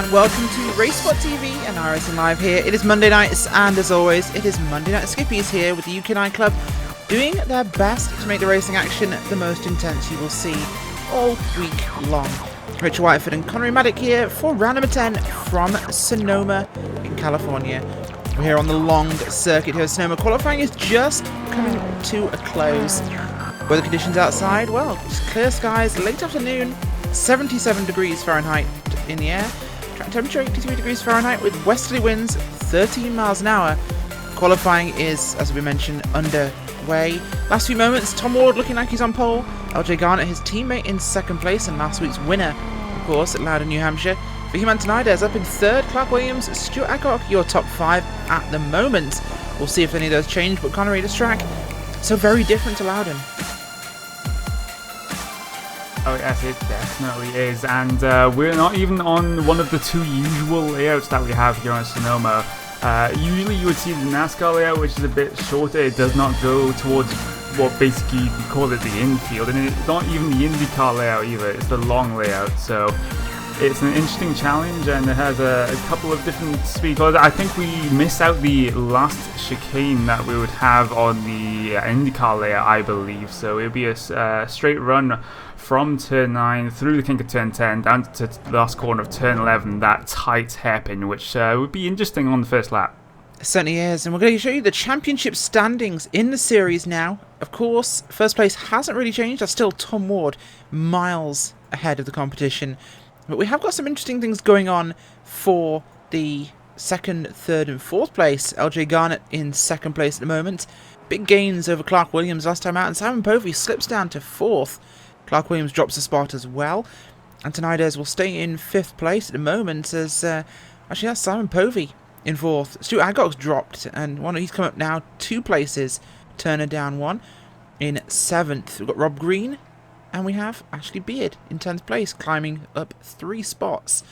and welcome to RaceSpot TV and iRacing Live here. It is Monday nights, and as always, it is Monday Night Skippys here with the UK&I Club doing their best to make the racing action the most intense you will see all week long. Richard Whiteford and Connery Maddock here for round number 10 from Sonoma in California. We're here on the long circuit here at Sonoma. Qualifying is just coming to a close. Weather conditions outside, well, it's clear skies, late afternoon, 77 degrees Fahrenheit in the air. Track temperature 83 degrees Fahrenheit with westerly winds 13 miles an hour. Qualifying is, as we mentioned, underway. Last few moments, Tom Ward looking like he's on pole. LJ Garnett, his teammate, in second place, and last week's winner, of course, at Loudon, New Hampshire. Fahim Antonidez up in third. Clark Williams, Stuart Adcock, your top five at the moment. We'll see if any of those change, but Connery, this track, so very different to Loudon. Oh yes, it definitely is, and we're not even on one of the two usual layouts that we have here on Sonoma. Usually you would see the NASCAR layout, which is a bit shorter. It does not go towards what basically you call it the infield, and it's not even the IndyCar layout either. It's the long layout, so it's an interesting challenge, and it has a couple of different speed colors. I think we missed out the last chicane that we would have on the IndyCar layout, I believe. So it'll be a straight run from turn 9 through the kink of turn 10 down to the last corner of turn 11, that tight hairpin, which would be interesting on the first lap. It certainly is, and we're going to show you the championship standings in the series now. Of course, first place hasn't really changed. That's still Tom Ward, miles ahead of the competition. But we have got some interesting things going on for the second, third and fourth place. LJ Garnett in second place at the moment. Big gains over Clark Williams last time out, and Simon Povey slips down to fourth. Clark Williams drops a spot as well. Antonidez will stay in fifth place at the moment as, actually that's Simon Povey in fourth. Stuart Adcock's dropped, and he's come up now 2 places. Turner down 1 in 7th. We've got Rob Green, and we have Ashley Beard in 10th place, climbing up 3 spots.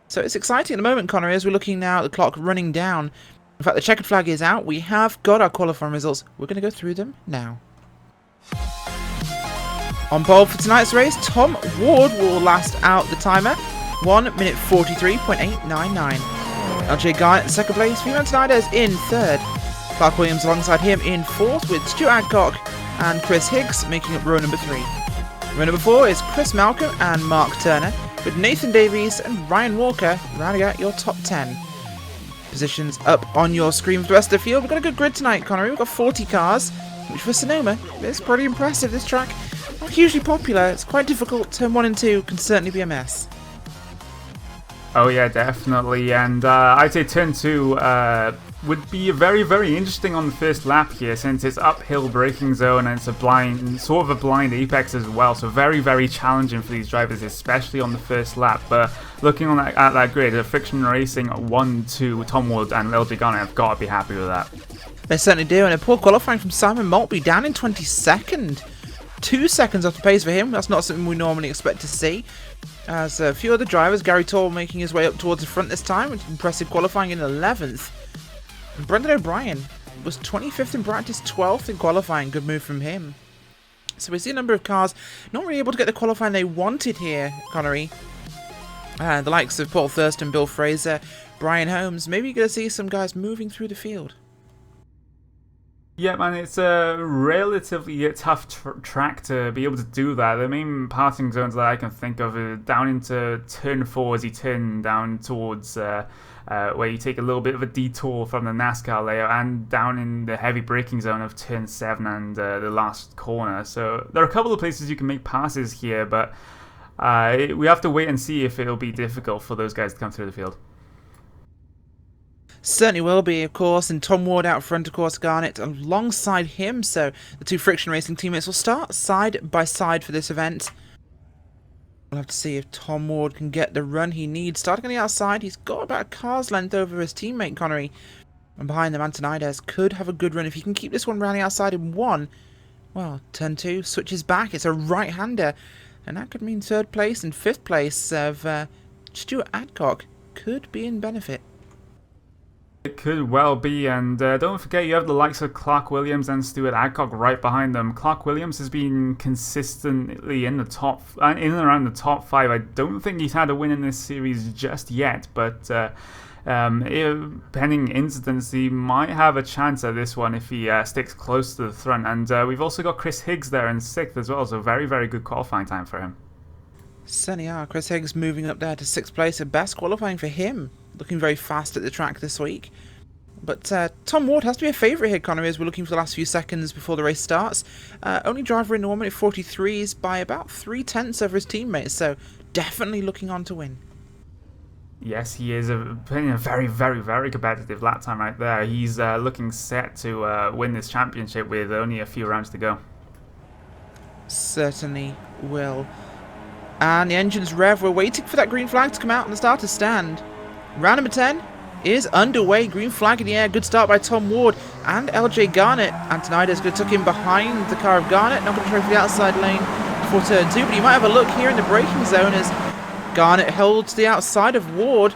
So it's exciting at the moment, Connery, as we're looking now at the clock running down. In fact, the checkered flag is out. We have got our qualifying results. We're going to go through them now. On pole for tonight's race, Tom Ward will last out the timer, 1 minute 43.899. LJ Garnett in second place, Fahim Antonidez in third. Clark Williams alongside him in fourth, with Stuart Adcock and Chris Higgs making up row number 3. Row number 4 is Chris Malcolm and Mark Turner, with Nathan Davies and Ryan Walker rounding out your top 10. Positions up on your screen for the rest of the field. We've got a good grid tonight, Connery. We've got 40 cars, which for Sonoma is pretty impressive. This track, not hugely popular. It's quite difficult. Turn 1 and 2 can certainly be a mess. Oh yeah, definitely, and I'd say turn 2 would be very, very interesting on the first lap here, since it's uphill braking zone and it's a sort of a blind apex as well, so very, very challenging for these drivers, especially on the first lap. But looking at that grid, a Friction Racing 1-2, Tom Ward and LJ Garnett have got to be happy with that. They certainly do, and a poor qualifying from Simon Maltby, down in 22nd. 2 seconds off the pace for him. That's not something we normally expect to see. As a few other drivers, Gary Toll making his way up towards the front this time, with impressive qualifying in 11th. And Brendan O'Brien was 25th in practice, 12th in qualifying. Good move from him. So we see a number of cars not really able to get the qualifying they wanted here, Connery. The likes of Paul Thurston, Bill Fraser, Brian Holmes. Maybe you're going to see some guys moving through the field. Yeah, man, it's a relatively tough track to be able to do that. The main passing zones that I can think of are down into turn 4 as you turn down towards where you take a little bit of a detour from the NASCAR layout, and down in the heavy braking zone of turn 7 and the last corner. So there are a couple of places you can make passes here, but we have to wait and see if it'll be difficult for those guys to come through the field. Certainly will be, of course, and Tom Ward out front, of course, Garnett alongside him, so the 2 Friction Racing teammates will start side by side for this event. We'll have to see if Tom Ward can get the run he needs. Starting on the outside, he's got about a car's length over his teammate, Connery, and behind them, Antonidez could have a good run if he can keep this one round the outside in 1. Well, turn 2 switches back, it's a right-hander, and that could mean 3rd place and 5th place of Stuart Adcock could be in benefit. It could well be, and don't forget you have the likes of Clark Williams and Stuart Adcock right behind them. Clark Williams has been consistently in the top, in and around the top 5. I don't think he's had a win in this series just yet, but pending incidents, he might have a chance at this one if he sticks close to the front. And we've also got Chris Higgs there in 6th as well, so very, very good qualifying time for him. Certainly are. Chris Higgs moving up there to 6th place, a best qualifying for him. Looking very fast at the track this week. But Tom Ward has to be a favourite here, Connery, as we're looking for the last few seconds before the race starts. Only driver in the 1:43s by about 3/10 over his teammates, so definitely looking on to win. Yes, he is a very, very, very competitive lap time right there. He's looking set to win this championship with only a few rounds to go. Certainly will. And the engine's rev. We're waiting for that green flag to come out on the starter's stand. Round number 10 is underway. Green flag in the air. Good start by Tom Ward and LJ Garnett. Antonides going to tuck him behind the car of Garnett. Not going to try for the outside lane for turn 2. But you might have a look here in the braking zone as Garnett held to the outside of Ward.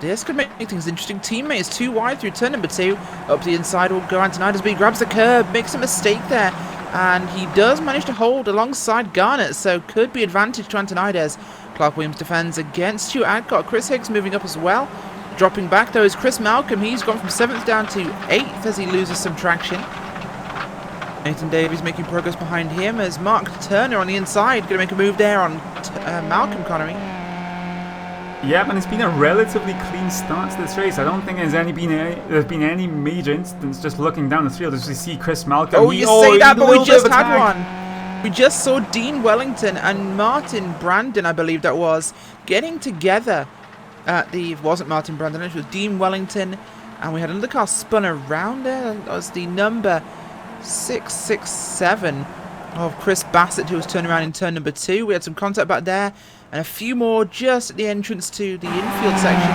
This could make things interesting. Teammates too wide through turn number 2. Up to the inside will go Antonides, but he grabs the curb. Makes a mistake there. And he does manage to hold alongside Garnett, so could be advantage to Antonides. Clark Williams defends against Stuart Adcock. Chris Higgs moving up as well. Dropping back though is Chris Malcolm. He's gone from 7th down to 8th as he loses some traction. Nathan Davies making progress behind him as Mark Turner on the inside. Going to make a move there on Malcolm, Connery. Yeah, and it's been a relatively clean start to this race. I don't think there's been any major incidents just looking down the field as we see Chris Malcolm. Oh, you say that, but we just had one. We just saw Dean Wellington and Martin Brandon, I believe that was, getting together at the... It wasn't Martin Brandon, it was Dean Wellington. And we had another car spun around there. That was the number 667 of Chris Bassett, who was turning around in turn number 2. We had some contact back there. And a few more just at the entrance to the infield section.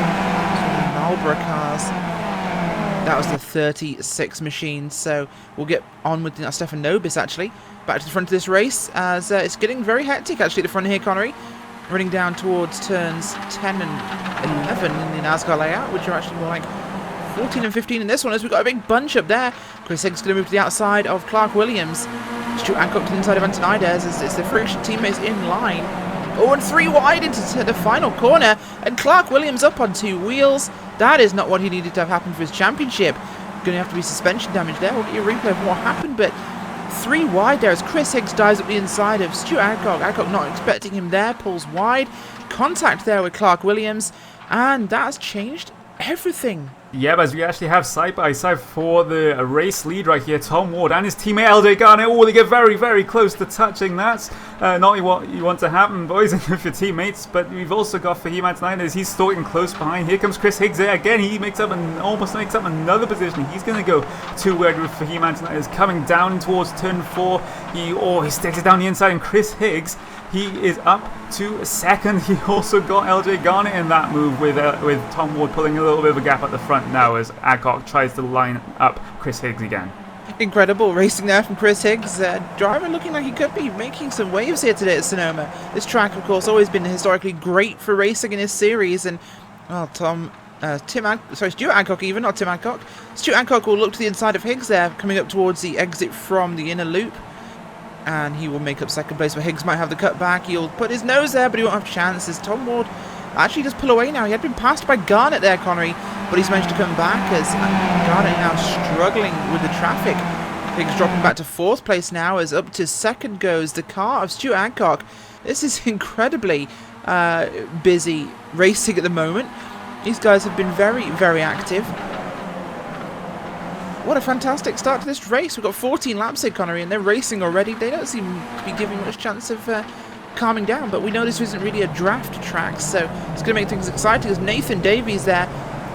Marlboro cars. That was the 36 machine. So we'll get on with Stefan Nobis actually. Back to the front of this race as it's getting very hectic actually at the front here, Connery. Running down towards turns 10 and 11 in the NASCAR layout, which are actually more like 14 and 15 in this one as we've got a big bunch up there. Chris Higgs going to move to the outside of Clark Williams. Stuart Adcock to the inside of Antonides as the friction teammates in line. Oh, and 3 wide into the final corner, and Clark Williams up on 2 wheels. That is not what he needed to have happen for his championship. Going to have to be suspension damage there. We'll get you a replay of what happened, but 3 wide there as Chris Higgs dives up the inside of Stuart Adcock. Adcock not expecting him there, pulls wide. Contact there with Clark Williams, and that's changed everything. Yeah, but we actually have side-by-side for the race lead right here. Tom Ward and his teammate LJ Garnett. Oh, they get very, very close to touching. That's not what you want to happen, boys, with your teammates. But we've also got Fahim Antonides. He's stalking close behind. Here comes Chris Higgs there again. He almost makes up another position. He's going to go 2 wide with Fahim Antonides coming down towards turn 4. He sticks it down the inside, and Chris Higgs, he is up to 2nd. He also got LJ Garnett in that move with Tom Ward pulling a little bit of a gap at the front now as Adcock tries to line up Chris Higgs again. Incredible racing there from Chris Higgs. Driver looking like he could be making some waves here today at Sonoma. This track, of course, always been historically great for racing in this series. And, well, Stuart Adcock even, not Tim Adcock. Stuart Adcock will look to the inside of Higgs there, coming up towards the exit from the inner loop. And he will make up 2nd place, where Higgs might have the cut back. He'll put his nose there, but he won't have chances. Tom Ward actually does pull away now. He had been passed by Garnett there, Connery, but he's managed to come back as Garnett now struggling with the traffic. Higgs dropping back to 4th place now as up to 2nd goes the car of Stuart Adcock. This is incredibly busy racing at the moment. These guys have been very, very active. What a fantastic start to this race. We've got 14 laps here, Connery, and they're racing already. They don't seem to be giving much chance of calming down, but we know this isn't really a draft track, so it's going to make things exciting as Nathan Davies there,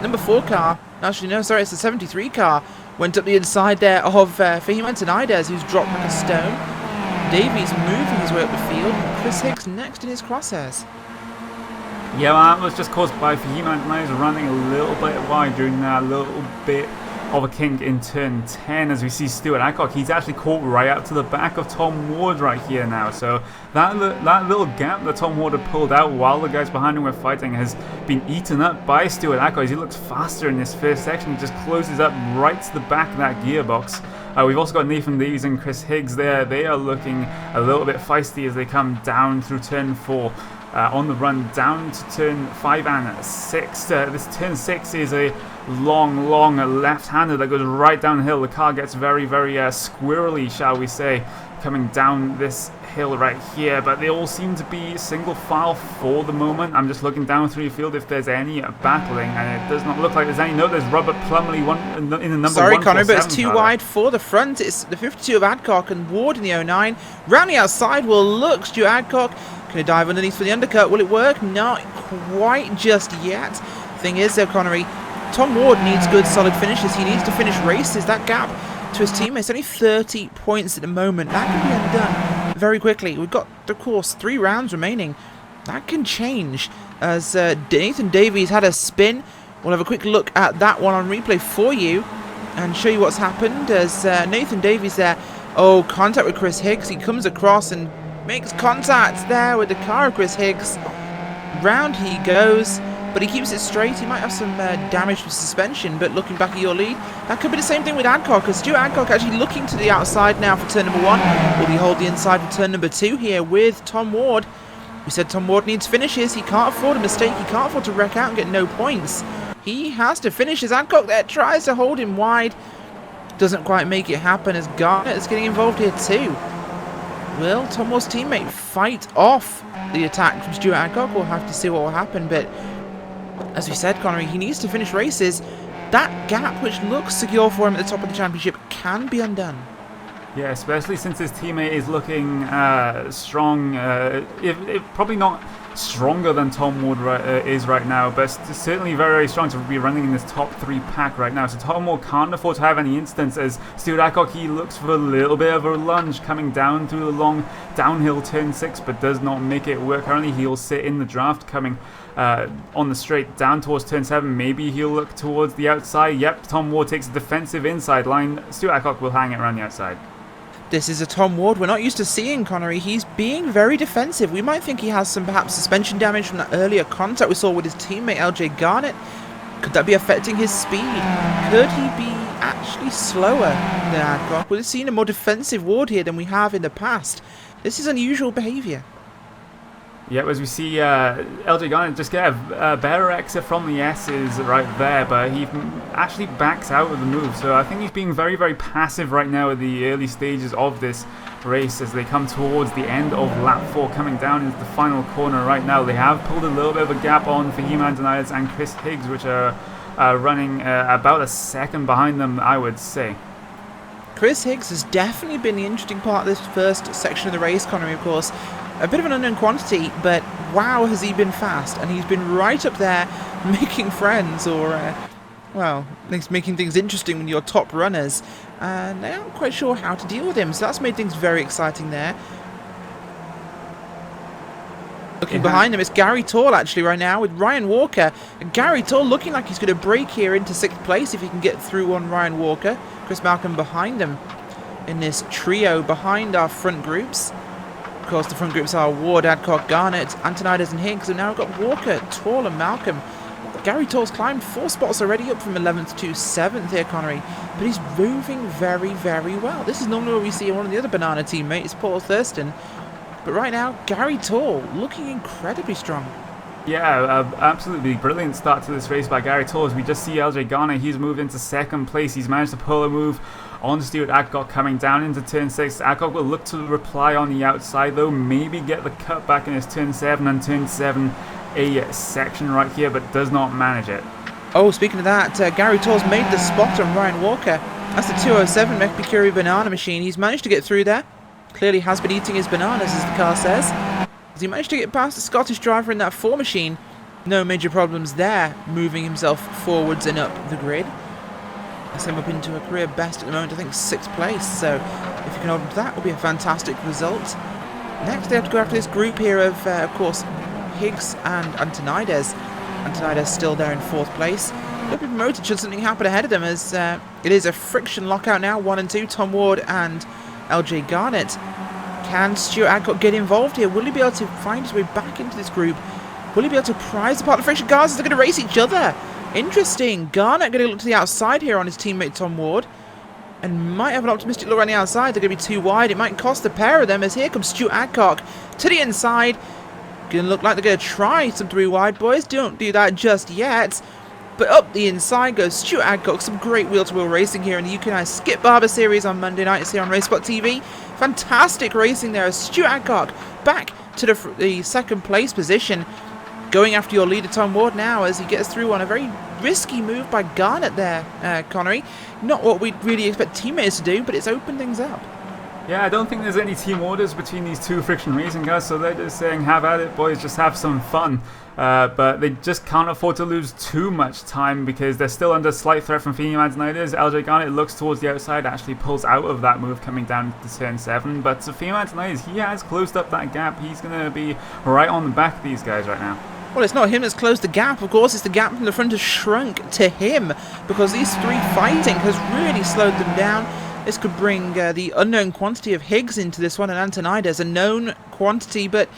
number 4 car, actually no, sorry, it's the 73 car, went up the inside there of Fahim Antonides, who's dropped like a stone. Davies moving his way up the field, Chris Higgs next in his crosshairs. Yeah, well, that was just caused by Fahim Antonides running a little bit wide during that little bit of a kink in turn 10 as we see Stuart Adcock. He's actually caught right out to the back of Tom Ward right here now. So that little gap that Tom Ward had pulled out while the guys behind him were fighting has been eaten up by Stuart Adcock. As he looks faster in this first section, he just closes up right to the back of that gearbox. We've also got Nathan Davies and Chris Higgs there. They are looking a little bit feisty as they come down through turn 4. On the run down to turn 5 and 6. This turn 6 is a long left-hander that goes right downhill. The car gets very squirrely, shall we say, coming down this hill right here, but they all seem to be single file for the moment. I'm just looking down through the field if there's any battling, and it does not look like there's any. No, there's Robert Plumley in the number Sorry, 147. Connor, but it's too wide for the front. It's the 52 of Adcock and Ward in the 09. Round the outside will look Stuart Adcock. Can he dive underneath for the undercut? Will it work? Not quite just yet. Thing is, though, Connery, Tom Ward needs good, solid finishes. He needs to finish races. That gap to his teammates, only 30 points at the moment. That can be undone very quickly. We've got, of course, 3 rounds remaining. That can change as Nathan Davies had a spin. We'll have a quick look at that one on replay for you and show you what's happened as Nathan Davies there. Oh, contact with Chris Higgs. He comes across and makes contact there with the car of Chris Higgs. Round he goes, but he keeps it straight. He might have some damage with suspension, but looking back at your lead, that could be the same thing with Adcock, because Stuart Adcock actually looking to the outside now for turn number 1. Will he hold the inside for turn number 2 here with Tom Ward? We said Tom Ward needs finishes. He can't afford a mistake. He can't afford to wreck out and get no points. He has to finish as Adcock there tries to hold him wide. Doesn't quite make it happen as Garnett is getting involved here too. Will Tom Ward's teammate fight off the attack from Stuart Adcock? We'll have to see what will happen, but as we said, Connery, he needs to finish races. That gap, which looks secure for him at the top of the championship, can be undone. Yeah, especially since his teammate is looking strong. If probably not stronger than Tom Ward is right now, but certainly very strong to be running in this top 3 pack right now. So Tom Ward can't afford to have any instance as Stuart Adcock, he looks for a little bit of a lunge coming down through the long downhill turn 6, but does not make it work. Currently he'll sit in the draft coming on the straight down towards turn 7. Maybe he'll look towards the outside. Yep, Tom Ward takes a defensive inside line. Stuart Adcock will hang it around the outside. This is a Tom Ward we're not used to seeing, Connery. He's being very defensive. We might think he has some perhaps suspension damage from that earlier contact we saw with his teammate LJ Garnett. Could that be affecting his speed? Could he be actually slower than Adcock? We've seen a more defensive Ward here than we have in the past. This is unusual behaviour. Yep, as we see LJ Garnett just get a better exit from the S's right there, but he actually backs out of the move. So I think he's being very passive right now at the early stages of this race as they come towards the end of lap 4, coming down into the final corner right now. They have pulled a little bit of a gap on Fahim Antoniades and Chris Higgs, which are running about a second behind them, I would say. Chris Higgs has definitely been the interesting part of this first section of the race, Connery, of course. A bit of an unknown quantity, but wow, has he been fast. And he's been right up there making friends, or, well, making things interesting when you're top runners. And they aren't quite sure how to deal with him, so that's made things very exciting there. Looking behind him, it's Gary Tall actually right now with Ryan Walker. And Gary Tall looking like he's going to break here into 6th place if he can get through on Ryan Walker. Chris Malcolm behind him in this trio behind our front groups. Of course, the front groups are Ward, Adcock, Garnett, Antoniades and Higgs. And now we've got Walker, Tall and Malcolm. Gary Tall's climbed 4 spots already, up from 11th to 7th here, Connery. But he's moving very well. This is normally where we see one of the other banana teammates, Paul Thurston. But right now, Gary Tall looking incredibly strong. Yeah, absolutely brilliant start to this race by Gary Tall. As we just see LJ Garnett, he's moved into 2nd place. He's managed to pull a move on Stuart Adcock coming down into turn 6. Adcock will look to reply on the outside though, maybe get the cut back in his turn 7 and turn 7 a section right here, but does not manage it. Oh, speaking of that, Gary Tall's made the spot on Ryan Walker. That's the 207 Mercury Banana Machine. He's managed to get through there. Clearly has been eating his bananas, as the car says. As he managed to get past the Scottish driver in that 4 machine. No major problems there, moving himself forwards and up the grid. That's him up into a career best at the moment, I think 6th place. So if you can hold on to that, will be a fantastic result. Next, they have to go after this group here of course, Higgs and Antoniades. Antoniades still there in 4th place. Could be promoted should something happen ahead of them, as it is a friction lockout now. 1 and 2, Tom Ward and LJ Garnett. Can Stuart Adcock get involved here? Will he be able to find his way back into this group? Will he be able to prize apart the friction cars as they're going to race each other? Interesting. Garnett going to look to the outside here on his teammate Tom Ward, and might have an optimistic look around the outside. They're going to be too wide. It might cost the pair of them, as here comes Stuart Adcock to the inside. Going to look like they're going to try some 3 wide, boys. Don't do that just yet. But up the inside goes Stuart Adcock. Some great wheel-to-wheel racing here in the UK&I Skip Barber Series on Monday night. It's here on RaceSpot TV. Fantastic racing there as Stuart Adcock back to the second place position. Going after your leader Tom Ward now as he gets through on a very risky move by Garnett there, Connery. Not what we'd really expect teammates to do, but it's opened things up. Yeah, I don't think there's any team orders between these two friction racing guys, so they're just saying, have at it, boys, just have some fun. But they just can't afford to lose too much time because they're still under slight threat from Phoenix Manzanidis. LJ Garnett looks towards the outside, actually pulls out of that move coming down to turn 7. But Phoenix Manzanidis, he has closed up that gap. He's going to be right on the back of these guys right now. Well, it's not him that's closed the gap, of course. It's the gap from the front has shrunk to him because these 3 fighting has really slowed them down. This could bring the unknown quantity of Higgs into this one, and Antonides, a known quantity but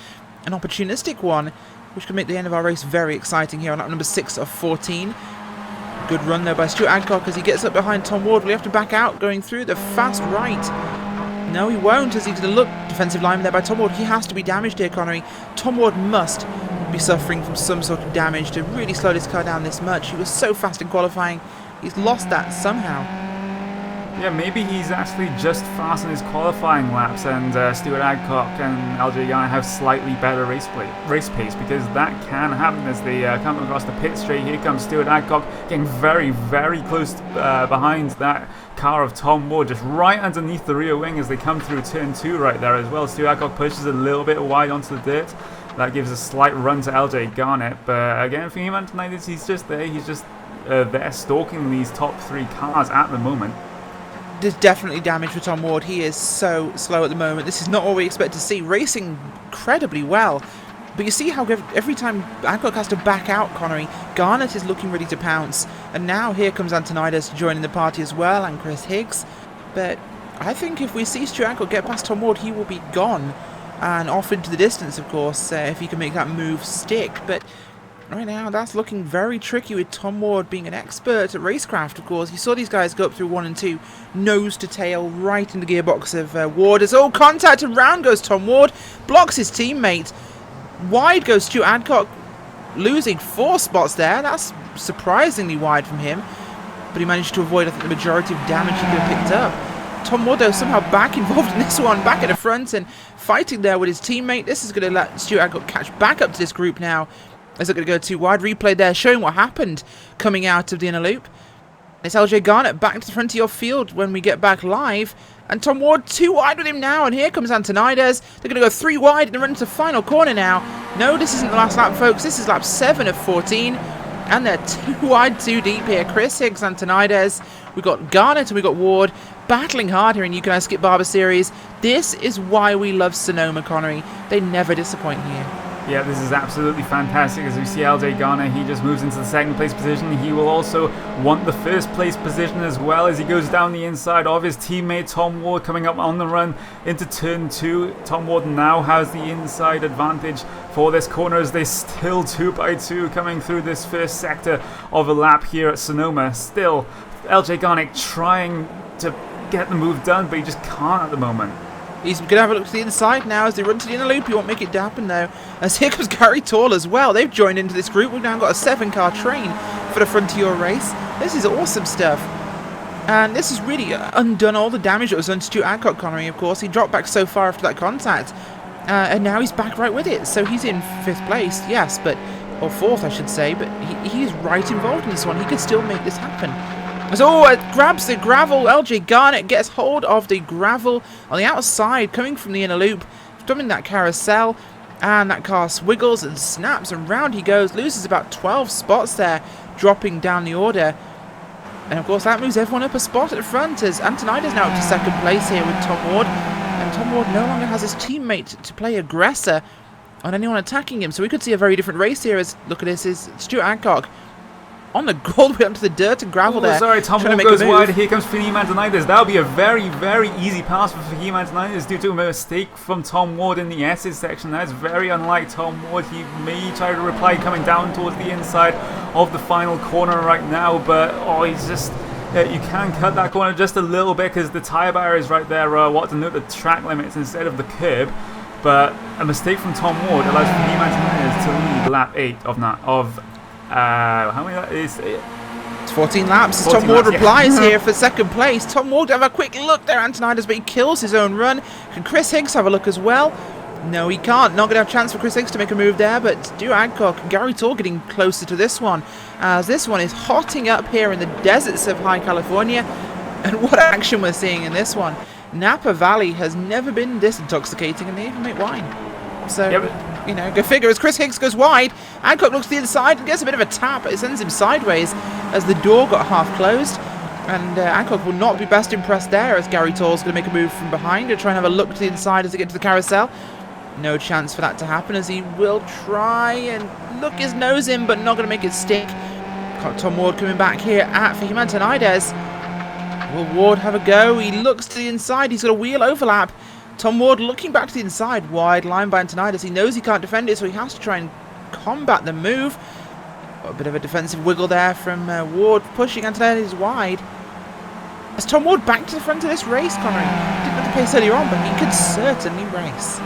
an opportunistic one, which could make the end of our race very exciting here on lap number 6 of 14. Good run though by Stuart Adcock as he gets up behind Tom Ward. Will he have to back out going through the fast right? No, he won't, as he's going to look defensive line there by Tom Ward. He has to be damaged here, Connery. Tom Ward must be suffering from some sort of damage to really slow this car down this much. He was so fast in qualifying. He's lost that somehow. Yeah, maybe he's actually just fast in his qualifying laps, and Stuart Adcock and LJ Garnett have slightly better race pace, because that can happen as they come across the pit straight. Here comes Stuart Adcock getting very, very close behind that car of Tom Ward, just right underneath the rear wing as they come through turn 2 right there as well. Stuart Adcock pushes a little bit wide onto the dirt. That gives a slight run to LJ Garnett, but again, for him tonight, he's just there. He's just there stalking these top 3 cars at the moment. There's definitely damage for Tom Ward. He is so slow at the moment. This is not what we expect to see. Racing incredibly well. But you see how every time Adcock has to back out, Connery, Garnett is looking ready to pounce. And now here comes Antonides joining the party as well, and Chris Higgs. But I think if we see Stuart Adcock get past Tom Ward, he will be gone. And off into the distance, of course, if he can make that move stick. But right now, that's looking very tricky with Tom Ward being an expert at racecraft, of course. You saw these guys go up through 1 and 2, nose to tail, right in the gearbox of Ward. As contact, and round goes Tom Ward, blocks his teammate. Wide goes Stuart Adcock, losing 4 spots there. That's surprisingly wide from him. But he managed to avoid, I think, the majority of damage he could have picked up. Tom Ward, though, somehow back involved in this one, back at the front and fighting there with his teammate. This is going to let Stuart Adcock catch back up to this group now. As they're going to go too wide. Replay there showing what happened coming out of the inner loop. It's LJ Garnett back to the front of your field when we get back live. And Tom Ward too wide with him now. And here comes Antonides. They're going to go 3 wide and run into the final corner now. No, this isn't the last lap, folks. This is lap 7 of 14. And they're 2 wide, 2 deep here. Chris Higgs, Antonides. We've got Garnett and we've got Ward battling hard here in UK&I Skip Barber Series. This is why we love Sonoma, Connery. They never disappoint here. Yeah, this is absolutely fantastic. As we see LJ Garnett, he just moves into the 2nd place position. He will also want the 1st place position as well as he goes down the inside of his teammate Tom Ward coming up on the run into turn 2. Tom Ward now has the inside advantage for this corner as they still 2 by 2 coming through this 1st sector of a lap here at Sonoma. Still, LJ Garnett trying to get the move done, but he just can't at the moment. He's going to have a look to the inside now as they run to the inner loop. He won't make it happen though. As here comes Gary Tall as well. They've joined into this group. We've now got a 7-car train for the Frontier race. This is awesome stuff. And this has really undone all the damage that was done to Stuart Adcock, Connery, of course. He dropped back so far after that contact. And now he's back right with it. So he's in 5th place, yes, but or 4th I should say. But he is right involved in this one. He could still make this happen. So it grabs the gravel. LJ Garnett gets hold of the gravel on the outside coming from the inner loop, stopping that carousel, and that car swiggles and snaps and round he goes, loses about 12 spots there, dropping down the order. And of course that moves everyone up a spot at the front as Antonides now up to 2nd place here with Tom Ward, and Tom Ward no longer has his teammate to play aggressor on anyone attacking him, so we could see a very different race here as, look at this, is Stuart Adcock on the all the way onto the dirt and gravel there. Sorry, Tom Ward goes wide. Here comes Fahim Antoniades. That'll be a very, very easy pass for Fahim Antoniades due to a mistake from Tom Ward in the S's section. That's very unlike Tom Ward. He may try to reply coming down towards the inside of the final corner right now, but he's just... you can cut that corner just a little bit because the tyre barrier is right there. What to note the track limits instead of the curb. But a mistake from Tom Ward allows Fahim Antoniades to lead lap 8 how many is it? It's 14 laps as 14 Tom Ward laps, replies yeah. here for second place. Tom Ward have a quick look there, Antoniades, but he kills his own run. Can Chris Higgs have a look as well? No, he can't. Not going to have a chance for Chris Higgs to make a move there, but Stu Adcock and Gary Tour getting closer to this one, as this one is hotting up here in the deserts of high California. And what action we're seeing in this one. Napa Valley has never been this intoxicating, and they even make wine. So, you know, go figure. As Chris Higgs goes wide, Adcock looks to the inside and gets a bit of a tap. It sends him sideways as the door got half closed. And Adcock will not be best impressed there, as Gary Tour's going to make a move from behind to try and have a look to the inside as they get to the carousel. No chance for that to happen, as he will try and look his nose in, but not going to make it stick. Got Tom Ward coming back here at Fahim Antoniades. Will Ward have a go? He looks to the inside. He's got a wheel overlap. Tom Ward looking back to the inside. Wide line by Antoniades. He knows he can't defend it, so he has to try and combat the move. Got a bit of a defensive wiggle there from Ward, pushing Antoniades wide. As Tom Ward back to the front of this race, Connery. Didn't have the pace earlier on, but he could certainly race.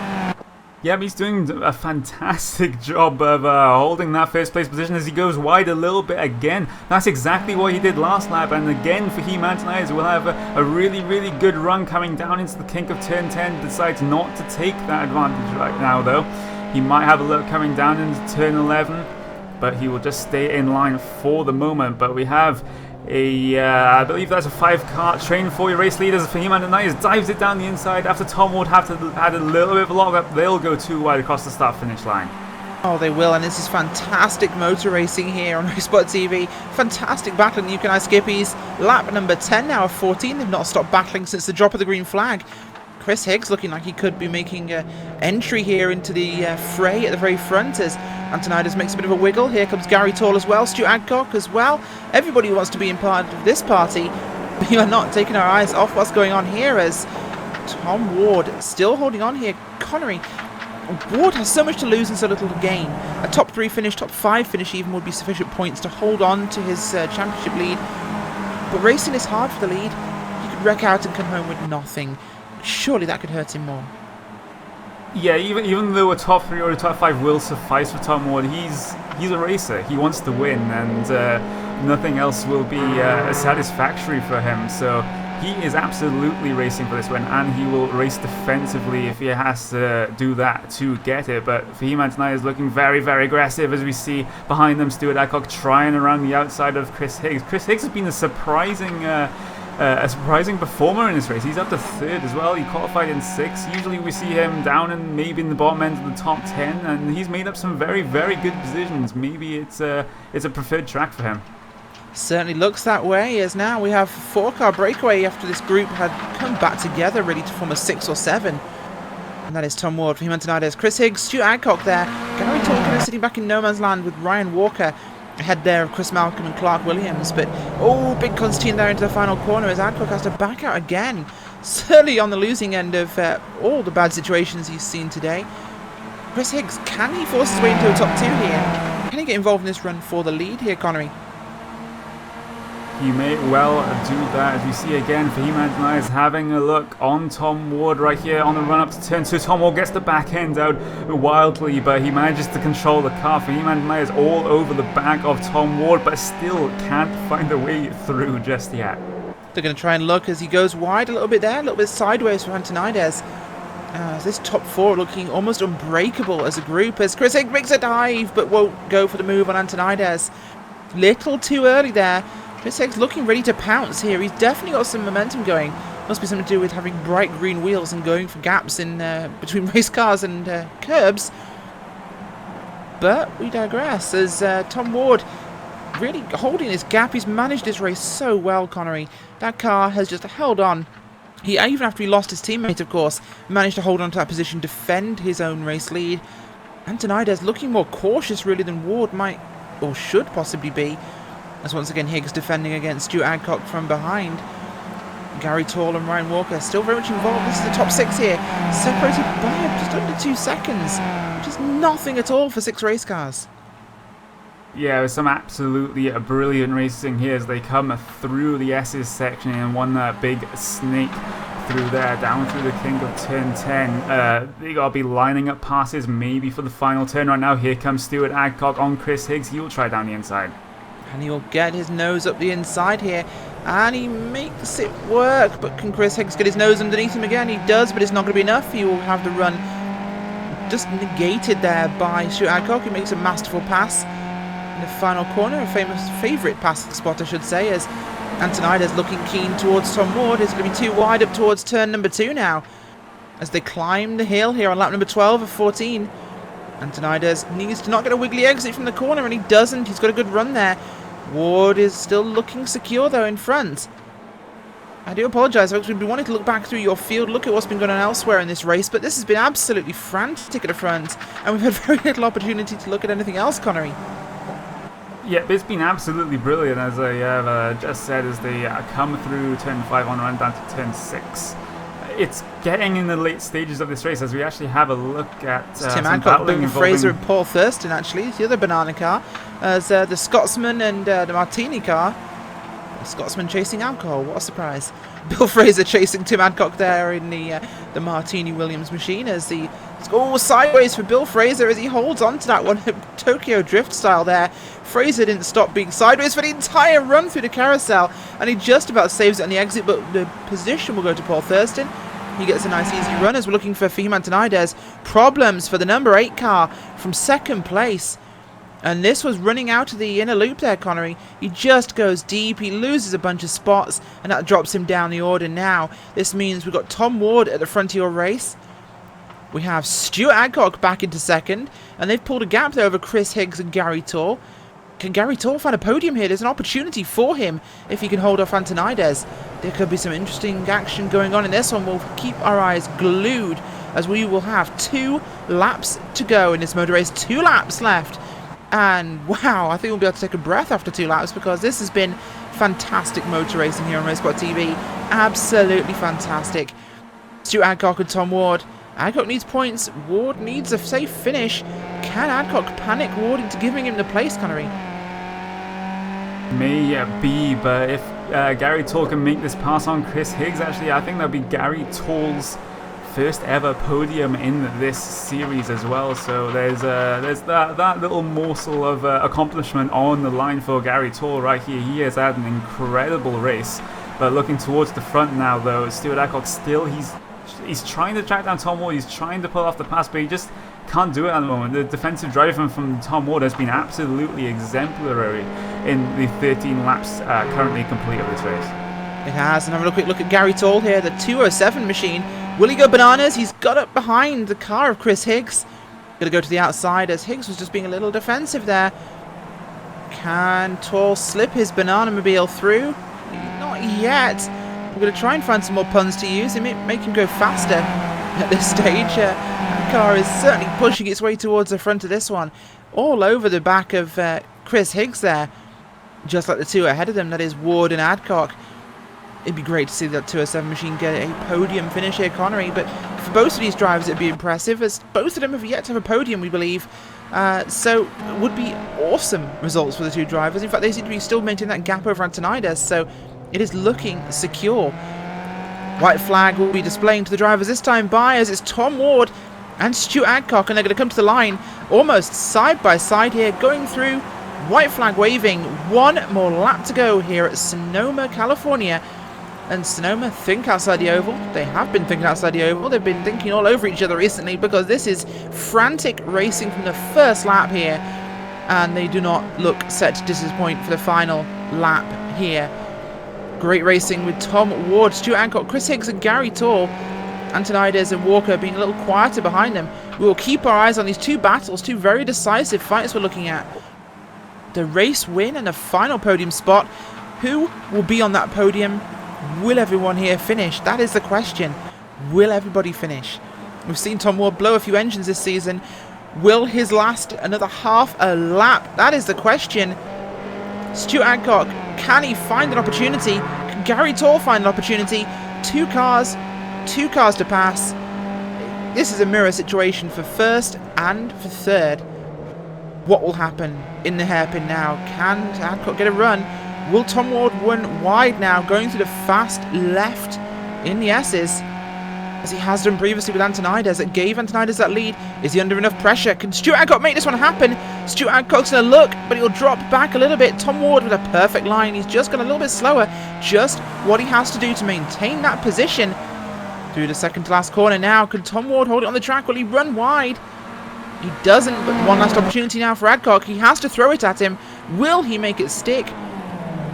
Yeah, he's doing a fantastic job of holding that first place position as he goes wide a little bit again. That's exactly what he did last lap, and again Fahim Antoniades will have a really, really good run coming down into the kink of turn 10. Decides not to take that advantage right now though. He might have a look coming down into turn 11, but he will just stay in line for the moment. But we have I believe that's a 5-car train for your race leaders. Fahim Antoniades dives it down the inside after Tom Ward had a little bit of a lock up. They'll go too wide across the start-finish line. Oh, they will, and this is fantastic motor racing here on Spot TV. Fantastic battle in UK&I Skippys. Lap number 10 now of 14. They've not stopped battling since the drop of the green flag. Chris Higgs looking like he could be making entry here into the fray at the very front as Antoniades makes a bit of a wiggle. Here comes Gary Toll as well, Stu Adcock as well. Everybody wants to be in part of this party. We are not taking our eyes off what's going on here as Tom Ward still holding on here. Connery, Ward has so much to lose and so little to gain. A top 3 finish, top 5 finish even would be sufficient points to hold on to his championship lead. But racing is hard for the lead. He could wreck out and come home with nothing. Surely that could hurt him more. Yeah, even though a top 3 or a top 5 will suffice for Tom Ward, he's a racer. He wants to win, and nothing else will be satisfactory for him. So he is absolutely racing for this win, and he will race defensively if he has to do that to get it. But Fahim Antoniades is looking very, very aggressive as we see behind them Stuart Adcock trying around the outside of Chris Higgs. Chris Higgs has been a surprising performer in this race. He's up to 3rd as well. He qualified in 6th. Usually we see him down and maybe in the bottom end of the top 10, and he's made up some very, very good positions. Maybe it's a preferred track for him. Certainly looks that way, as now we have 4-car breakaway after this group had come back together really to form a 6 or 7. And that is Tom Ward, Fahim Antoniades, Chris Higgs, Stu Adcock there. Gary Toll sitting back in no man's land with Ryan Walker ahead there of Chris Malcolm and Clark Williams. But, big Constantine there into the final corner as Adcock has to back out again. Certainly on the losing end of all the bad situations he's seen today. Chris Higgs, can he force his way into a top 2 here? Can he get involved in this run for the lead here, Connery? He may well do that, as we see again Fahim Antoniades having a look on Tom Ward right here on the run up to turn 2. Tom Ward gets the back end out wildly, but he manages to control the car. Fahim Antoniades all over the back of Tom Ward, but still can't find a way through just yet. They're going to try and look as he goes wide a little bit there, a little bit sideways for Antoniades. This top 4 looking almost unbreakable as a group as Chris Higgs makes a dive but won't go for the move on Antoniades. Little too early there. Chris Higgs looking ready to pounce here. He's definitely got some momentum going. Must be something to do with having bright green wheels and going for gaps in between race cars and curbs. But we digress as Tom Ward really holding his gap. He's managed this race so well, Connery. That car has just held on. He, even after he lost his teammate, of course, managed to hold on to that position, defend his own race lead. Antoniades looking more cautious really than Ward might or should possibly be. As once again Higgs defending against Stuart Adcock from behind. Gary Tall and Ryan Walker still very much involved. This is the top 6 here, separated by just under 2 seconds, which is nothing at all for 6 race cars. Yeah, there's some absolutely brilliant racing here as they come through the S's section and one big snake through there, down through the king of turn 10. They gotta be lining up passes maybe for the final turn right now. Here comes Stuart Adcock on Chris Higgs. He will try down the inside. And he'll get his nose up the inside here. And he makes it work. But can Chris Higgs get his nose underneath him again? He does, but it's not going to be enough. He will have the run just negated there by Stuart Adcock. He makes a masterful pass in the final corner. A famous favourite passing spot, I should say, as Antonides looking keen towards Tom Ward. It's going to be too wide up towards turn number 2 now. As they climb the hill here on lap number 12 of 14. Antonides needs to not get a wiggly exit from the corner, and he doesn't. He's got a good run there. Ward is still looking secure though in front. I do apologise folks, we've been wanting to look back through your field, look at what's been going on elsewhere in this race, but this has been absolutely frantic at the front, and we've had very little opportunity to look at anything else, Connery. Yeah, it's been absolutely brilliant, as I have just said, as they come through turn 5 on run down to turn 6. It's getting in the late stages of this race as we actually have a look at Tim Adcock, Bill Fraser and Paul Thurston actually, it's the other banana car, as the Scotsman and the Martini car. The Scotsman chasing alcohol, what a surprise. Bill Fraser chasing Tim Adcock there in the Martini Williams machine as the sideways for Bill Fraser as he holds on to that one Tokyo Drift style there. Fraser didn't stop being sideways for the entire run through the carousel, and he just about saves it on the exit, but the position will go to Paul Thurston. He gets a nice easy run as we're looking for Fahim Antonides. Problems for the number 8 car from second place. And this was running out of the inner loop there, Connery. He just goes deep, he loses a bunch of spots, and that drops him down the order now. This means we've got Tom Ward at the front of your race. We have Stuart Adcock back into second, and they've pulled a gap there over Chris Higgs and Gary Tall. Can Gary Tall find a podium here? There's an opportunity for him if he can hold off Antonides. There could be some interesting action going on in this one. We'll keep our eyes glued as we will have 2 laps to go in this motor race. 2 laps left. And wow, I think we'll be able to take a breath after 2 laps because this has been fantastic motor racing here on Racesport TV. Absolutely fantastic. Stuart Adcock and Tom Ward. Adcock needs points. Ward needs a safe finish. Can Adcock panic Ward into giving him the place, Connery? May be, but if Gary Tall can make this pass on Chris Higgs, actually, I think that'll be Gary Tall's first ever podium in this series as well. So there's that little morsel of accomplishment on the line for Gary Tall right here. He has had an incredible race, but looking towards the front now, though, Stuart Adcock still he's trying to track down Tom Ward. He's trying to pull off the pass, but he just can't do it at the moment. The defensive driving from Tom Ward has been absolutely exemplary in the 13 laps currently complete of this race. It has, and have a quick look at Gary Tall here, the 207 machine. Will he go bananas? He's got up behind the car of Chris Higgs. Going to go to the outside as Higgs was just being a little defensive there. Can Tall slip his banana mobile through? Not yet. We're going to try and find some more puns to use and make him go faster at this stage. That car is certainly pushing its way towards the front of this one. All over the back of Chris Higgs there. Just like the 2 ahead of them, that is Ward and Adcock. It'd be great to see that 207 machine get a podium finish here, Connery. But for both of these drivers, it'd be impressive, as both of them have yet to have a podium, we believe. So it would be awesome results for the 2 drivers. In fact, they seem to be still maintaining that gap over Antonides, so it is looking secure. White flag will be displaying to the drivers this time by as it's Tom Ward and Stuart Adcock, and they're going to come to the line almost side by side here, going through. White flag waving. 1 more lap to go here at Sonoma, California. And Sonoma think outside the oval. They have been thinking outside the oval. They've been thinking all over each other recently because this is frantic racing from the first lap here. And they do not look set to disappoint for the final lap here. Great racing with Tom Ward, Stuart Adcock, Chris Higgs and Gary Tall. Antonides and Walker being a little quieter behind them. We will keep our eyes on these 2 battles, 2 very decisive fights we're looking at. The race win and the final podium spot. Who will be on that podium? Will everyone here finish? That is the question. Will everybody finish? We've seen Tom Ward blow a few engines this season. Will his last another half a lap? That is the question. Stuart Adcock, can he find an opportunity? Can Gary Tall find an opportunity? Two cars to pass. This is a mirror situation for first and for third. What will happen in the hairpin now? Can Adcock get a run? Will Tom Ward run wide now, going through the fast left in the S's, as he has done previously with Antonides? It gave Antonides that lead. Is he under enough pressure? Can Stuart Adcock make this one happen? Stuart Adcock's going to look, but he'll drop back a little bit. Tom Ward with a perfect line. He's just gone a little bit slower. Just what he has to do to maintain that position. Through the second to last corner now. Can Tom Ward hold it on the track? Will he run wide? He doesn't, but one last opportunity now for Adcock. He has to throw it at him. Will he make it stick?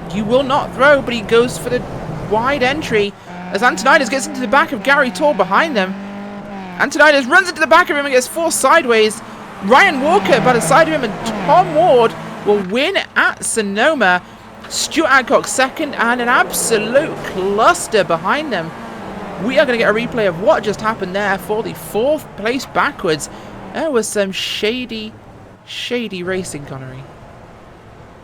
He will not throw, but he goes for the wide entry as Antonides gets into the back of Gary Tall behind them. Antonides runs into the back of him and gets forced sideways. Ryan Walker by the side of him, and Tom Ward will win at Sonoma. Stuart Adcock second, and an absolute cluster behind them. We are going to get a replay of what just happened there for the fourth place backwards. There was some shady racing, Connery.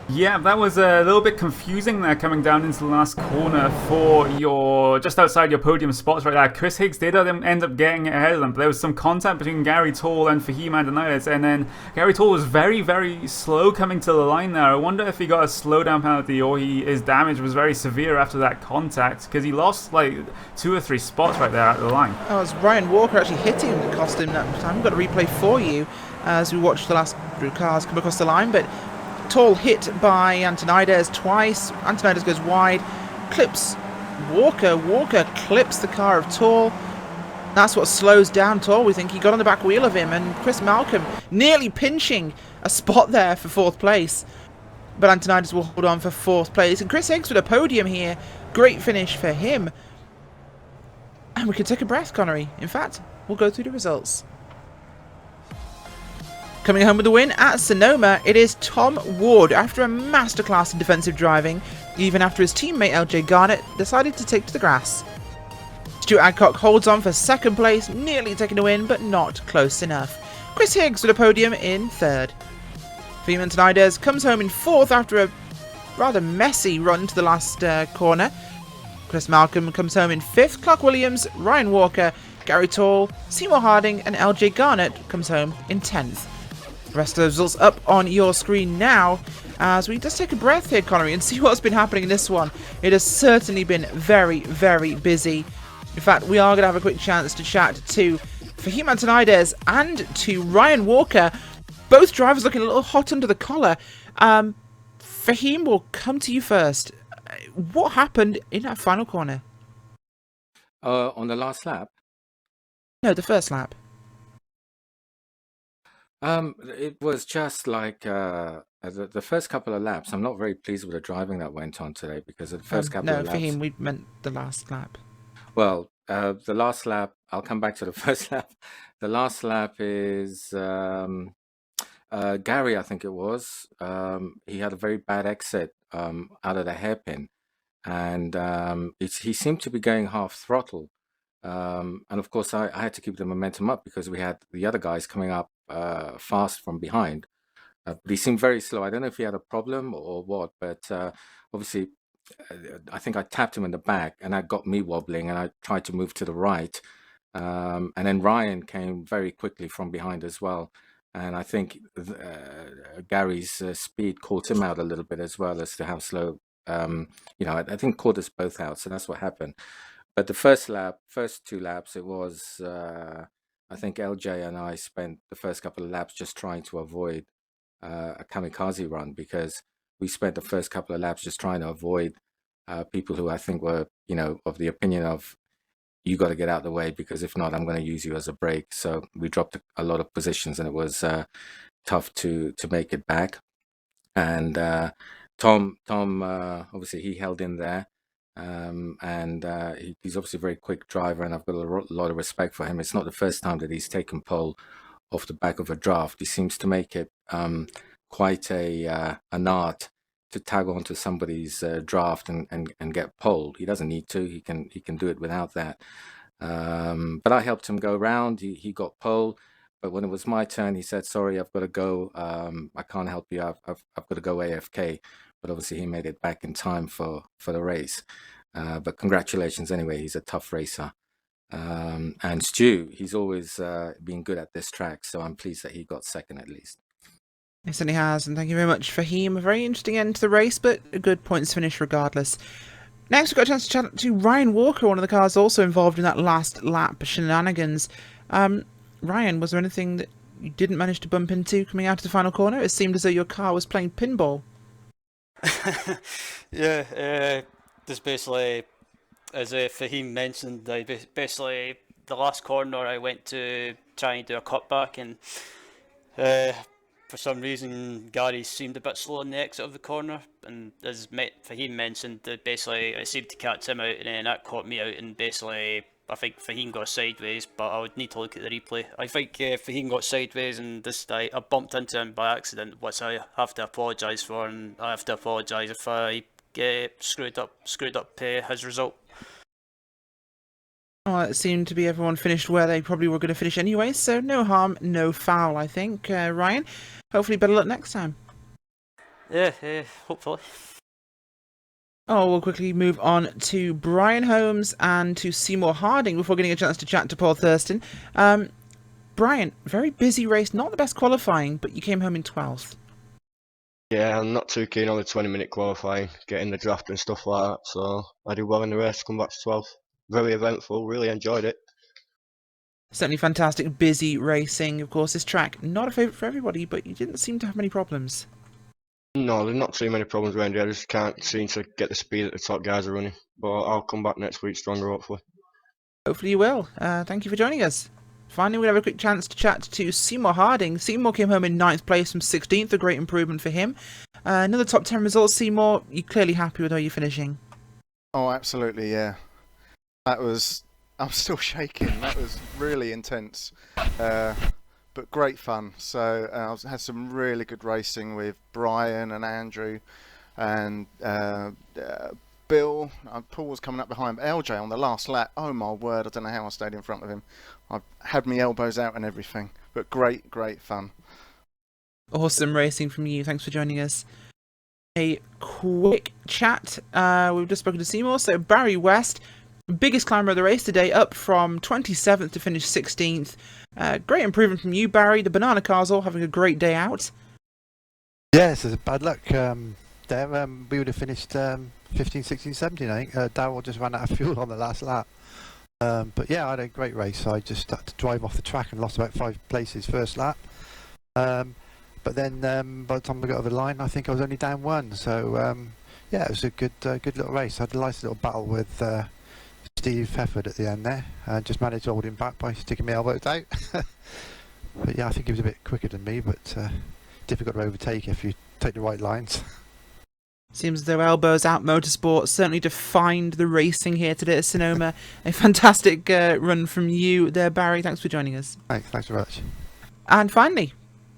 Yeah, that was a little bit confusing there, coming down into the last corner for your, just outside your podium spots right there. Chris Higgs did end up getting ahead of them, but there was some contact between Gary Tall and Fahim Antonides, and then Gary Tall was very, very slow coming to the line there. I wonder if he got a slowdown penalty or his damage was very severe after that contact, because he lost like 2 or 3 spots right there at the line. Oh, it was Ryan Walker actually hitting him that cost him that time. We've got a replay for you as we watch the last cars come across the line, but Tall hit by Antonides twice. Antonides goes wide, clips Walker. Walker clips the car of Tall. That's what slows down Tall. We think he got on the back wheel of him, and Chris Malcolm nearly pinching a spot there for 4th place. But Antonides will hold on for 4th place. And Chris Higgs with a podium here. Great finish for him. And we can take a breath, Connery. In fact, we'll go through the results. Coming home with the win at Sonoma, it is Tom Ward. After a masterclass in defensive driving, even after his teammate LJ Garnett decided to take to the grass. Stuart Adcock holds on for 2nd place, nearly taking a win, but not close enough. Chris Higgs with a podium in 3rd. Fahim Antonides comes home in 4th after a rather messy run to the last corner. Chris Malcolm comes home in 5th. Clark Williams, Ryan Walker, Gary Tall, Seymour Harding, and LJ Garnett comes home in 10th. The rest of the results up on your screen now as we just take a breath here, Connery, and see what's been happening in this one. It has certainly been very, very busy. In fact, we are going to have a quick chance to chat to Fahim Antonides and to Ryan Walker. Both drivers looking a little hot under the collar. Fahim, will come to you first. What happened in that final corner? On the last lap? No, the first lap. It was just like the first couple of laps. I'm not very pleased with the driving that went on today because of the first couple of laps. No, Fahim, we meant the last lap. Well, the last lap, I'll come back to the first lap. The last lap is Gary, I think it was. He had a very bad exit out of the hairpin, and he seemed to be going half throttle. And of course, I had to keep the momentum up because we had the other guys coming up fast from behind. But he seemed very slow. I don't know if he had a problem or what, but obviously, I think I tapped him in the back, and that got me wobbling, and I tried to move to the right. And then Ryan came very quickly from behind as well. And I think Gary's speed caught him out a little bit as well as to how slow, I think caught us both out. So that's what happened. But the first 2 laps, it was, I think LJ and I spent the first couple of laps just trying to avoid a kamikaze run, because we spent the first couple of laps just trying to avoid people who I think were, of the opinion of, you got to get out of the way, because if not, I'm going to use you as a brake. So we dropped a lot of positions, and it was tough to make it back. And Tom, obviously he held in there. And he's obviously a very quick driver, and I've got a lot of respect for him. It's not the first time that he's taken pole off the back of a draft. He seems to make it quite an art to tag onto somebody's draft and get pole. He doesn't need to. He can do it without that. But I helped him go around. He got pole. But when it was my turn, he said, "Sorry, I've got to go. I can't help you. I've got to go AFK." but obviously he made it back in time for the race. But congratulations anyway. He's a tough racer. And Stu, he's always been good at this track, so I'm pleased that he got second at least. He certainly has, and thank you very much for him. A very interesting end to the race, but a good points finish regardless. Next, we've got a chance to chat to Ryan Walker, one of the cars also involved in that last lap shenanigans. Ryan, was there anything that you didn't manage to bump into coming out of the final corner? It seemed as though your car was playing pinball. Yeah, just basically, as Fahim mentioned, basically the last corner I went to try and do a cutback, and for some reason Gary seemed a bit slow on the exit of the corner, and as Fahim mentioned, that basically it seemed to catch him out, and then that caught me out, and basically I think Fahim got sideways, but I would need to look at the replay. I think Fahim got sideways, and I bumped into him by accident, which I have to apologise for, and I have to apologise if I screwed up his result. Well, it seemed to be everyone finished where they probably were going to finish anyway, so no harm, no foul, I think. Ryan, hopefully better luck next time. Yeah, hopefully. Oh, we'll quickly move on to Brian Holmes and to Seymour Harding before getting a chance to chat to Paul Thurston. Brian, very busy race, not the best qualifying, but you came home in 12th. Yeah, I'm not too keen on the 20-minute qualifying, getting the draft and stuff like that, so I did well in the race, come back to 12th. Very eventful, really enjoyed it. Certainly fantastic, busy racing. Of course, this track, not a favourite for everybody, but you didn't seem to have many problems. No, there's not too many problems around here, I just can't seem to get the speed that the top guys are running. But I'll come back next week stronger, hopefully. Hopefully you will. Thank you for joining us. Finally, we'll have a quick chance to chat to Seymour Harding. Seymour came home in 9th place from 16th, a great improvement for him. Another top 10 result, Seymour. You're clearly happy with how you're finishing. Oh, absolutely, yeah. I'm still shaking. That was really intense, but great fun. So I had some really good racing with Brian and Andrew and Bill. Paul was coming up behind LJ on the last lap. Oh my word, I don't know how I stayed in front of him. I had my elbows out and everything, but great fun. Awesome racing from you. Thanks for joining us. A quick chat. We've just spoken to Seymour. So Barry West, biggest climber of the race today, up from 27th to finish 16th. Great improvement from you, Barry. The banana cars all having a great day out. Yeah, so bad luck there. We would have finished 15, 16, 17, I think. Darryl just ran out of fuel on the last lap. But yeah, I had a great race. I just had to drive off the track and lost about 5 places first lap. But then by the time I got over the line, I think I was only down 1. So yeah, it was a good little race. I had a nice little battle with Steve Hefford at the end there. Just managed to hold him back by sticking my elbows out. But yeah, I think he was a bit quicker than me, but difficult to overtake if you take the right lines. Seems as though Elbows Out Motorsport certainly defined the racing here today at Sonoma. A fantastic run from you there, Barry. Thanks for joining us. Thanks very much. And finally,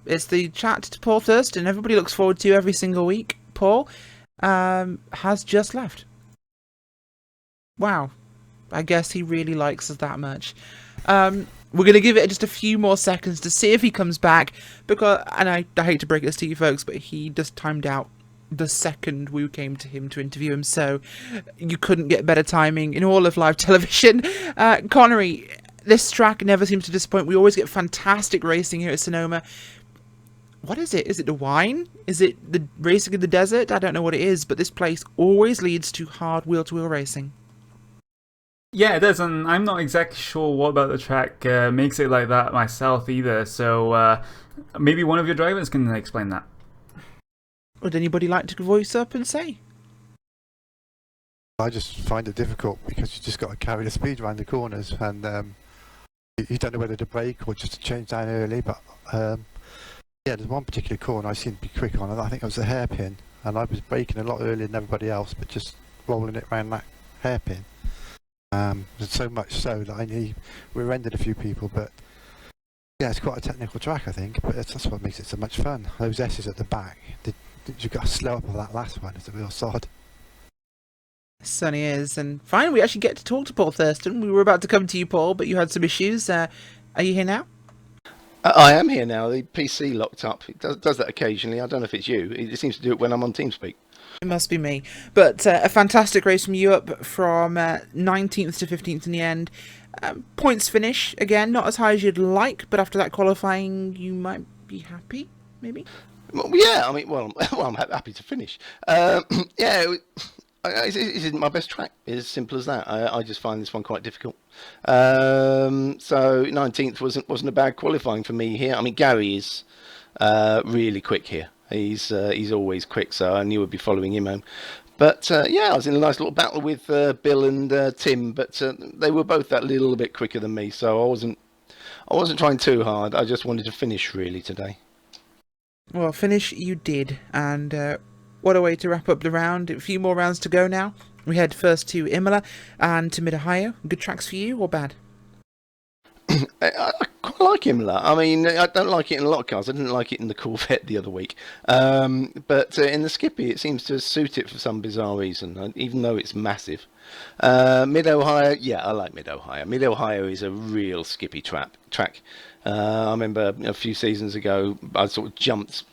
it's the chat to Paul Thurston. Everybody looks forward to every single week. Paul has just left. Wow. I guess he really likes us that much. We're going to give it just a few more seconds to see if he comes back. Because, and I hate to break this to you folks, but he just timed out the second we came to him to interview him. So you couldn't get better timing in all of live television. Connery, this track never seems to disappoint. We always get fantastic racing here at Sonoma. What is it? Is it the wine? Is it the racing in the desert? I don't know what it is, but this place always leads to hard wheel-to-wheel racing. Yeah, it does, and I'm not exactly sure what about the track makes it like that myself either, so maybe one of your drivers can explain that. Would anybody like to voice up and say? I just find it difficult because you just got to carry the speed around the corners, and you don't know whether to brake or just to change down early. But yeah, there's one particular corner I seem to be quick on, and I think it was a hairpin, and I was braking a lot earlier than everybody else, but just rolling it around that hairpin. So much so that we rear-ended a few people, but yeah, it's quite a technical track, I think, but that's what makes it so much fun. Those S's at the back, you got to slow up on that last one. It's a real sod. Sunny is, and finally we actually get to talk to Paul Thurston. We were about to come to you, Paul, but you had some issues. Are you here now? I am here now. The PC locked up. It does that occasionally. I don't know if it's you. It seems to do it when I'm on TeamSpeak. It must be me. But a fantastic race from you, up from 19th to 15th in the end. Points finish, again, not as high as you'd like, but after that qualifying, you might be happy, maybe? Well, yeah, I mean, well, I'm happy to finish. Yeah, it isn't my best track. It's as simple as that. I just find this one quite difficult. So 19th wasn't a bad qualifying for me here. I mean, Gary is really quick here. He's always quick, so I knew I'd be following him home. But yeah, I was in a nice little battle with Bill and Tim, but they were both that little bit quicker than me, so I wasn't trying too hard. I just wanted to finish really today. Well, finish you did, and what a way to wrap up the round. A few more rounds to go now. We head first to Imola and to Mid-Ohio. Good tracks for you, or bad? I quite like Imola. I mean, I don't like it in a lot of cars. I didn't like it in the Corvette the other week. But in the Skippy, it seems to suit it for some bizarre reason, even though it's massive. Mid-Ohio, yeah, I like Mid-Ohio. Mid-Ohio is a real Skippy track. I remember a few seasons ago, I sort of jumped.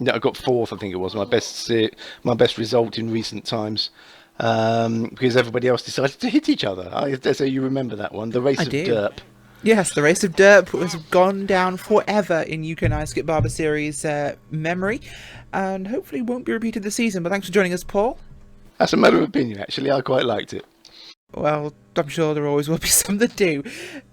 I got fourth, I think it was, my best result in recent times. Because everybody else decided to hit each other. So you remember that one, the race of Derp. Yes, the race of Derp has gone down forever in UK&I Skip Barber Series memory, and hopefully won't be repeated this season. But thanks for joining us, Paul. That's a matter of opinion, actually. I quite liked it. Well, I'm sure there always will be some that do.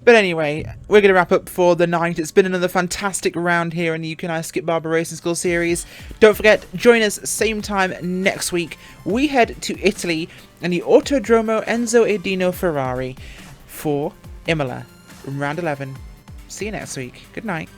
But anyway, we're going to wrap up for the night. It's been another fantastic round here in the UK&I Skip Barber Racing School Series. Don't forget, join us same time next week. We head to Italy and the Autodromo Enzo Edino Ferrari for Imola. Round 11. See you next week. Good night.